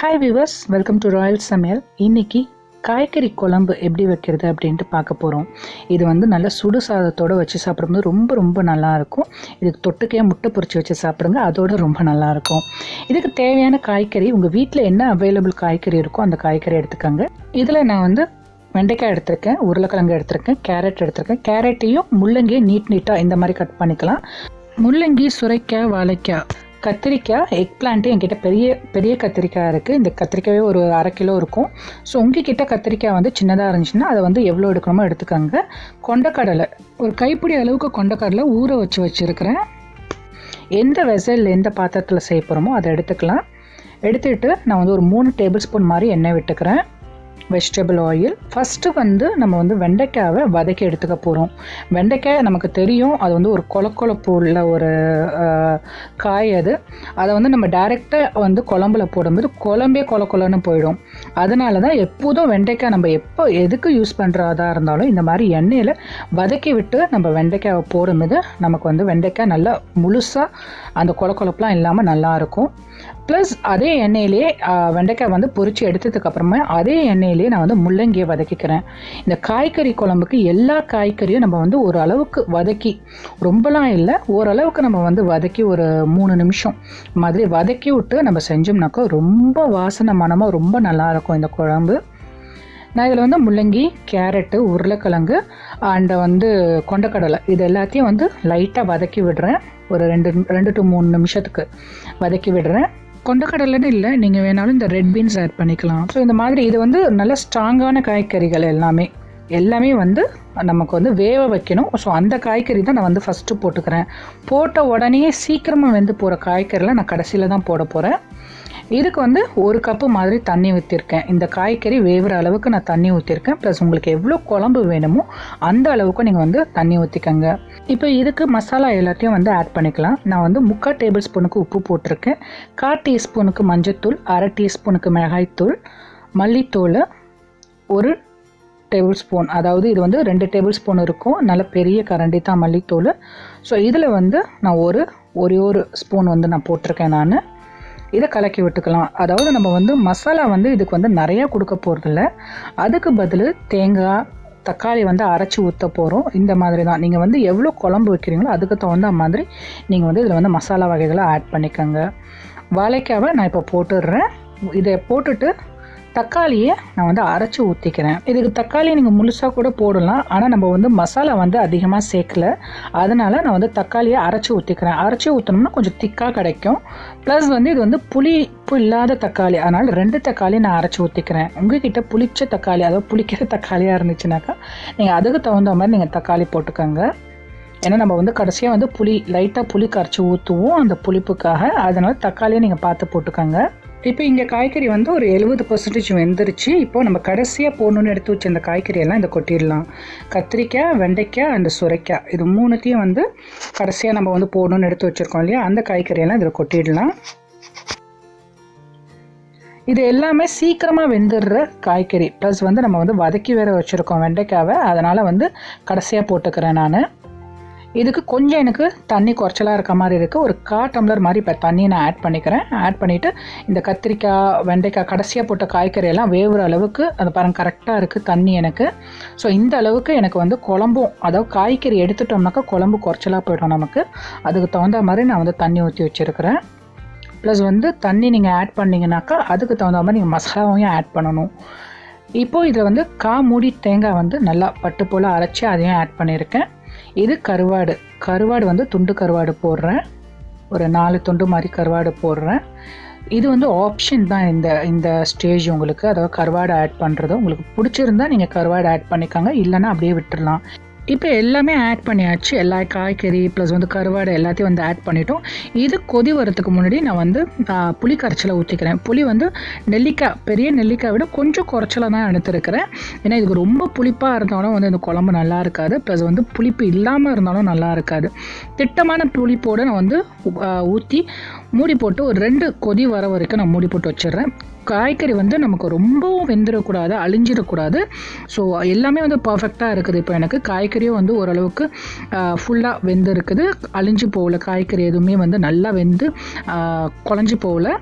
Hi viewers, welcome to Royal சமையல். இன்றைக்கி காய்கறி குழம்பு எப்படி வைக்கிறது அப்படின்ட்டு பார்க்க போகிறோம். இது வந்து நல்ல சுடு சாதத்தோடு வச்சு சாப்பிடும்போது ரொம்ப நல்லாயிருக்கும். இதுக்கு தொட்டுக்கையே முட்டை பொரிச்சு வச்சு சாப்பிடுங்க, அதோடு ரொம்ப நல்லாயிருக்கும். இதுக்கு தேவையான காய்கறி உங்கள் வீட்டில் என்ன அவைலபிள் காய்கறி இருக்கோ அந்த காய்கறி எடுத்துக்கோங்க. இதில் நான் வந்து வெண்டைக்காய் எடுத்திருக்கேன், உருளைக்கிழங்கு எடுத்திருக்கேன், கேரட் எடுத்திருக்கேன். கேரட்டையும் முள்ளங்கியும் நீட்டாக இந்த மாதிரி கட் பண்ணிக்கலாம். முள்ளங்கி, சுரைக்காய், வாழைக்காய், கத்திரிக்காய், எக் பிளான்ட்டு என்கிட்ட பெரிய கத்திரிக்காய் இருக்குது. இந்த கத்திரிக்காயே ஒரு 1/2 கிலோ இருக்கும். ஸோ உங்ககிட்ட கத்திரிக்காய் வந்து சின்னதாக இருந்துச்சுன்னா அதை வந்து எவ்வளோ எடுக்கணுமோ எடுத்துக்கோங்க. கொண்டக்கடலை ஒரு கைப்பிடி அளவுக்கு கொண்டக்கடலை ஊற வச்சுருக்கிறேன். எந்த வெசல் எந்த பாத்திரத்தில் செய்ய போகிறோமோ அதை எடுத்துக்கலாம். எடுத்துகிட்டு நான் வந்து ஒரு 3 டேபிள் ஸ்பூன் மாதிரி எண்ணெய் விட்டுக்கிறேன். Vegetable oil. ஃபஸ்ட்டு வந்து நம்ம வந்து வெண்டைக்காவை வதக்கி எடுத்துக்க போகிறோம். வெண்டைக்காய் நமக்கு தெரியும், அது வந்து ஒரு கொழப்பு உள்ள ஒரு காய். அதை வந்து நம்ம டைரெக்டாக வந்து குழம்புல போடும்போது குழம்பே கொலன்னு போயிடும். அதனால தான் எப்போதும் வெண்டைக்காய் நம்ம எதுக்கு யூஸ் பண்ணுறதா இருந்தாலும் இந்த மாதிரி எண்ணெயில் வதக்கி விட்டு நம்ம வெண்டைக்காவை போடும்போது நமக்கு வந்து வெண்டைக்காய் நல்லா முழுசாக அந்த கொலப்பெலாம் இல்லாமல் நல்லாயிருக்கும். ப்ளஸ் அதே எண்ணெயிலே வெண்டைக்காய் வந்து பொரித்து எடுத்ததுக்கப்புறமா அதே எண்ணெயிலே நான் வந்து முள்ளங்கியை வதக்கிக்கிறேன். இந்த காய்கறி குழம்புக்கு எல்லா காய்கறியும் நம்ம வந்து ஒரு அளவுக்கு வதக்கி, ரொம்பலாம் இல்லை, ஓரளவுக்கு நம்ம வந்து வதக்கி ஒரு 3 நிமிஷம் மாதிரி வதக்கி விட்டு நம்ம செஞ்சோம்னாக்கா ரொம்ப வாசனை மனமாக ரொம்ப நல்லாயிருக்கும் இந்த குழம்பு. நான் இதில் வந்து முள்ளங்கி, கேரட்டு, உருளைக்கிழங்கு அண்ட் வந்து கொண்டக்கடலை இது எல்லாத்தையும் வந்து லைட்டாக வதக்கி விடுறேன். ஒரு 2 to 3 நிமிஷத்துக்கு வதக்கி விடுறேன். கொண்டக்கடலைன்னு இல்லை, நீங்கள் வேணாலும் இந்த ரெட் பீன்ஸ் ஆட் பண்ணிக்கலாம். ஸோ இந்த மாதிரி இது வந்து நல்ல ஸ்ட்ராங்கான காய்கறிகள் எல்லாமே வந்து நமக்கு வந்து வேக வைக்கணும். ஸோ அந்த காய்கறி தான் நான் வந்து ஃபஸ்ட்டு போட்டுக்கிறேன். போட்ட உடனே சீக்கிரமாக வெந்து போகிற காய்கறிலாம் நான் கடைசியில் தான் போட போகிறேன். இதுக்கு வந்து 1 கப்பு மாதிரி தண்ணி ஊற்றிருக்கேன். இந்த காய்கறி வேகிற அளவுக்கு நான் தண்ணி ஊற்றிருக்கேன். ப்ளஸ் உங்களுக்கு எவ்வளோ குழம்பு வேணுமோ அந்த அளவுக்கு நீங்கள் வந்து தண்ணி ஊற்றிக்கங்க. இப்போ இதுக்கு மசாலா எல்லாத்தையும் வந்து ஆட் பண்ணிக்கலாம். நான் வந்து 3/4 டேபிள் ஸ்பூனுக்கு உப்பு போட்டிருக்கேன். 1/4 டீஸ்பூனுக்கு மஞ்சத்தூள், 1/2 டீஸ்பூனுக்கு மிளகாய்த்தூள், மல்லித்தூள் 1 டேபிள் ஸ்பூன், அதாவது இது வந்து 2 டேபிள் ஸ்பூன் இருக்கும். நல்ல பெரிய கரண்டி தான் மல்லித்தூள். ஸோ இதில் வந்து நான் ஒரே ஒரு ஸ்பூன் வந்து நான் போட்டிருக்கேன். நான் இதை கலக்கி விட்டுக்கலாம். அதாவது நம்ம வந்து மசாலா வந்து இதுக்கு வந்து நிறையா கொடுக்க போகிறதில்ல. அதுக்கு பதில் தேங்காய், தக்காளி வந்து அரைச்சி ஊற்ற போகிறோம். இந்த மாதிரி தான் நீங்கள் வந்து எவ்வளோ குழம்பு வைக்கிறீங்களோ அதுக்கு தகுந்த மாதிரி நீங்கள் வந்து இதில் வந்து மசாலா வகைகளை ஆட் பண்ணிக்கோங்க. வாழைக்காவை நான் இப்போ போட்டுடுறேன். இதை போட்டுட்டு தக்காளியை நான் வந்து அரைச்சி ஊற்றிக்கிறேன். இதுக்கு தக்காளியை நீங்கள் முழுசாக கூட போடலாம், ஆனால் நம்ம வந்து மசாலா வந்து அதிகமாக சேர்க்கல, அதனால் நான் வந்து தக்காளியை அரைச்சி ஊற்றிக்கிறேன். அரைச்சி ஊற்றினோம்னா கொஞ்சம் திக்காக கிடைக்கும். ப்ளஸ் வந்து இது வந்து புளிப்பு இல்லாத தக்காளி, அதனால் 2 தக்காளி நான் அரைச்சி ஊற்றிக்கிறேன். உங்கள்கிட்ட புளிச்ச தக்காளி, அதாவது புளிக்கிற தக்காளியாக இருந்துச்சுனாக்கா நீங்கள் அதுக்கு தகுந்த மாதிரி நீங்கள் தக்காளி போட்டுக்கோங்க. ஏன்னா நம்ம வந்து கடைசியாக வந்து லைட்டாக புளி கரைச்சி ஊற்றுவோம் அந்த புளிப்புக்காக. அதனால் தக்காளியை நீங்கள் பார்த்து போட்டுக்கோங்க. இப்போ இங்கே காய்கறி வந்து ஒரு 70% வெந்துருச்சு. இப்போது நம்ம கடைசியாக போடணுன்னு எடுத்து வச்ச அந்த காய்கறியெல்லாம் இதை கொட்டிடலாம். கத்திரிக்காய், வெண்டைக்காய் அண்ட் சுரைக்காய் இது 3த்தையும் வந்து கடைசியாக நம்ம வந்து போடணுன்னு எடுத்து வச்சுருக்கோம் இல்லையா, அந்த காய்கறியெல்லாம் இதில் கொட்டிடலாம். இது எல்லாமே சீக்கிரமாக வெந்துடுற காய்கறி. ப்ளஸ் வந்து நம்ம வந்து வதக்கி வேற வச்சுருக்கோம் வெண்டைக்காவை, அதனால் வந்து கடைசியாக போட்டுக்கிறேன் நான். இதுக்கு கொஞ்சம் எனக்கு தண்ணி குறைச்சலாக இருக்க மாதிரி இருக்குது. ஒரு 1/4 டம்ளர் மாதிரி இப்போ தண்ணியை நான் ஆட் பண்ணிக்கிறேன். ஆட் பண்ணிவிட்டு இந்த கத்திரிக்காய், வெண்டைக்காய் கடைசியாக போட்ட காய்கறியெல்லாம் வேவுற அளவுக்கு அது பாருங்கள் கரெக்டாக இருக்குது தண்ணி எனக்கு. ஸோ இந்த அளவுக்கு எனக்கு வந்து குழம்பும், அதாவது காய்கறி எடுத்துட்டோம்னாக்கா குழம்பு குறைச்சலாக போய்டும் நமக்கு. அதுக்கு தகுந்த மாதிரி நான் வந்து தண்ணி ஊற்றி வச்சுருக்கிறேன். ப்ளஸ் வந்து தண்ணி நீங்கள் ஆட் பண்ணிங்கனாக்கா அதுக்கு தகுந்த மாதிரி நீங்கள் மசாலாவையும் ஆட் பண்ணணும். இப்போது இதில் வந்து மூடி தேங்காய் வந்து நல்லா பட்டு போல் அரைச்சி அதையும் ஆட் பண்ணியிருக்கேன். இது கருவாடு வந்து துண்டு கருவாடு போடுறேன். ஒரு 4 துண்டு மாதிரி கருவாடு போடுறேன். இது வந்து ஆப்ஷன் தான் இந்த ஸ்டேஜ் உங்களுக்கு. அதாவது கருவாடு ஆட் பண்ணுறது உங்களுக்கு பிடிச்சிருந்தா நீங்கள் கருவாடு ஆட் பண்ணிக்கோங்க, இல்லைன்னா அப்படியே விட்டுடலாம். இப்போ எல்லாமே ஆட் பண்ணியாச்சு. எல்லா காய்கறி ப்ளஸ் வந்து கருவாடு எல்லாத்தையும் வந்து ஆட் பண்ணிட்டோம். இது கொதி வரத்துக்கு முன்னாடி நான் வந்து புளி கரைச்சலை ஊற்றிக்கிறேன். புளி வந்து பெரிய நெல்லிக்காய் விட கொஞ்சம் குறைச்சலாக தான் எடுத்துருக்கிறேன். ஏன்னா இதுக்கு ரொம்ப புளிப்பாக இருந்தாலும் வந்து இந்த குழம்பு நல்லா இருக்காது. ப்ளஸ் வந்து புளிப்பு இல்லாமல் இருந்தாலும் நல்லா இருக்காது. திட்டமான புளிப்போடு நான் வந்து ஊற்றி மூடி போட்டு ஒரு 2 கொதி வர வரைக்கும் நான் மூடி போட்டு வச்சிடுறேன். காய்கறி வந்து நமக்கு ரொம்பவும் வெந்துடக்கூடாது, அழிஞ்சிடக்கூடாது. ஸோ எல்லாமே வந்து பர்ஃபெக்டாக இருக்குது. இப்போ எனக்கு காய்கறியும் வந்து ஓரளவுக்கு ஃபுல்லாக வெந்து இருக்குது, அழிஞ்சு போகல. காய்கறி எதுவுமே வந்து நல்லா வெந்து குழஞ்சி போகல.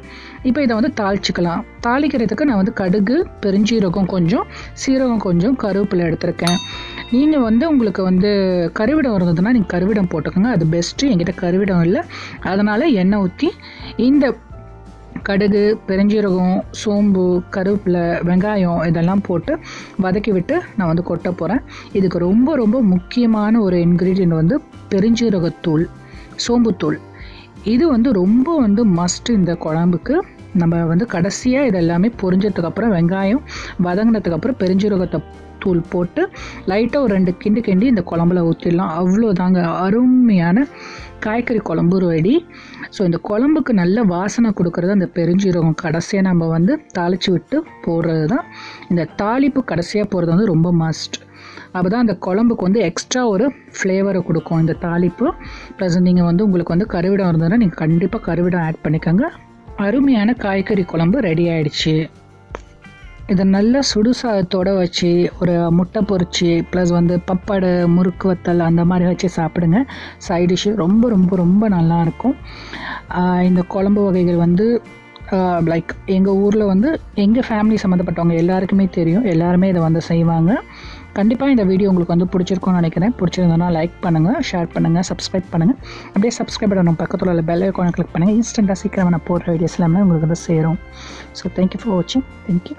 இப்போ இதை வந்து தாளிச்சிக்கலாம். தாளிக்கிறதுக்கு நான் வந்து கடுகு, பெருஞ்சீரகம் கொஞ்சம், சீரகம் கொஞ்சம், கருவேப்பிலை எடுத்திருக்கேன். நீங்கள் வந்து உங்களுக்கு வந்து கருவிடம் இருந்ததுன்னா நீங்கள் கருவிடம் போட்டுக்கோங்க, அது பெஸ்ட்டு. என்கிட்ட கருவிடம் இல்லை, அதனால் எண்ணெய் ஊற்றி இந்த கடுகு, பெருஞ்சீரகம், சோம்பு, கருவேப்பிலை, வெங்காயம் இதெல்லாம் போட்டு வதக்கி விட்டு நான் வந்து கொட்ட போகிறேன். இதுக்கு ரொம்ப ரொம்ப முக்கியமான ஒரு இன்க்ரீடியன்ட் வந்து பெருஞ்சீரகத்தூள், சோம்புத்தூள். இது வந்து ரொம்ப வந்து மஸ்ட்டு இந்த குழம்புக்கு. நம்ம வந்து கடைசியாக இதெல்லாமே பொரிஞ்சதுக்கப்புறம் வெங்காயம் வதங்கினதுக்கப்புறம் பெருஞ்சீரகத்தை தூள் போட்டு லைட்டாக ஒரு 2 கிண்டி இந்த குழம்புல ஊற்றிடலாம். அவ்வளோதாங்க, அருமையான காய்கறி குழம்பு ரெடி. ஸோ இந்த குழம்புக்கு நல்ல வாசனை கொடுக்குறது அந்த பெருஞ்சீரகம் கடைசியாக நம்ம வந்து தாளித்து விட்டு போடுறது தான். இந்த தாளிப்பு கடைசியாக போடுறது வந்து ரொம்ப மஸ்ட். அப்போ தான் அந்த குழம்புக்கு வந்து எக்ஸ்ட்ரா ஒரு ஃப்ளேவரை கொடுக்கும் இந்த தாளிப்பு. ப்ளஸ் நீங்கள் வந்து உங்களுக்கு வந்து கருவிடம் இருந்ததுன்னா நீங்கள் கண்டிப்பாக கருவிடம் ஆட் பண்ணிக்கோங்க. அருமையான காய்கறி குழம்பு ரெடி ஆகிடுச்சு. இதை நல்லா சுடுசாதத்தோடு வச்சு ஒரு முட்டை பொரிச்சு ப்ளஸ் வந்து பப்படை, முறுக்கு வத்தல் அந்த மாதிரி வச்சு சாப்பிடுங்க. சைட் டிஷ்ஷு ரொம்ப ரொம்ப ரொம்ப நல்லாயிருக்கும். இந்த குழம்பு வகைகள் வந்து லைக் எங்கள் ஊரில் வந்து எங்கள் ஃபேமிலி சம்மந்தப்பட்டவங்க எல்லாருக்குமே தெரியும், எல்லாருமே இதை வந்து செய்வாங்க. கண்டிப்பாக இந்த வீடியோ உங்களுக்கு வந்து பிடிச்சிருக்கும்னு நினைக்கிறேன். பிடிச்சிருந்தோன்னா லைக் பண்ணுங்கள், ஷேர் பண்ணுங்கள், சப்ஸ்கிரைப் பண்ணுங்கள். அப்படியே சப்ஸ்கிரைப் பண்ணணும் பக்கத்தில் உள்ள பெல் ஐக்கானை கிளிக் பண்ணுங்கள். இன்ஸ்டண்ட்டாக சீக்கிரமாக நான் போடுற வீடியோஸ் எல்லாமே உங்களுக்கு வந்து சேரும். ஸோ தேங்க்யூ ஃபார் வாட்சிங். தேங்க்யூ.